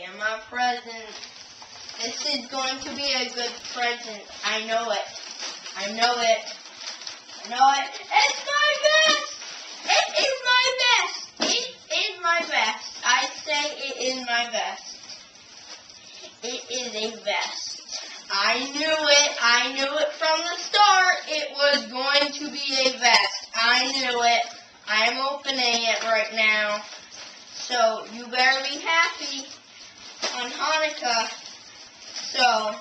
and my present. This is going to be a good present. I know it. I know it. I know it. It's my best! It is my best! It is my best. I say it is my best. It is a vest. I knew it. I knew it from the start. It was going to be a vest. I knew it. I'm opening it right now. So you better be happy on Hanukkah. So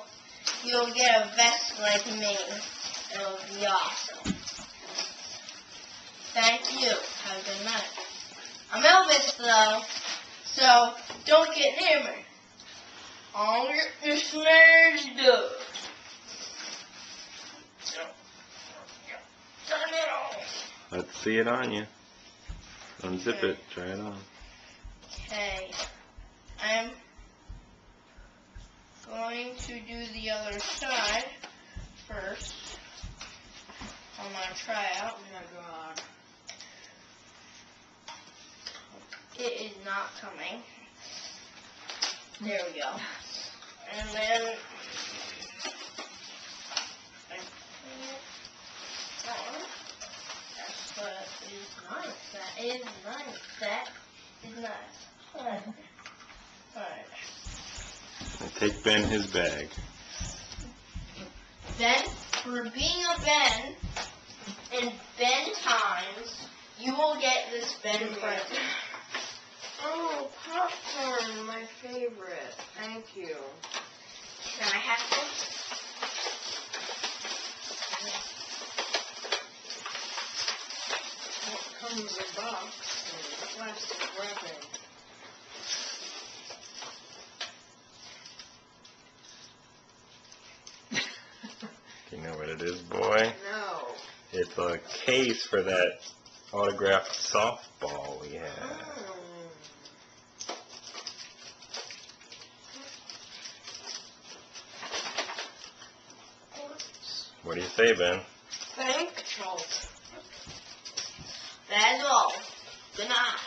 you'll get a vest like me. It'll be awesome. Thank you. Have a good night. I'm Elvis though, so don't get near me. I'll get this smashed up. Turn it on. Let's see it on you. Unzip it. Try it on. Okay. I'm going to do the other side first on my tryout. Oh my God. It is not coming. There we go. And then I put it on. That's what is nice. That is nice. That is nice. Alright. Take Ben his bag. Ben, for being a Ben, in Ben times, you will get this Ben present. Oh, popcorn, my favorite. Thank you. Can I have this? It comes in a box and plastic wrapping. You know what it is, boy? No. It's a case for that autographed softball we had. What do you say, Ben? Thank you. That's all. Good night.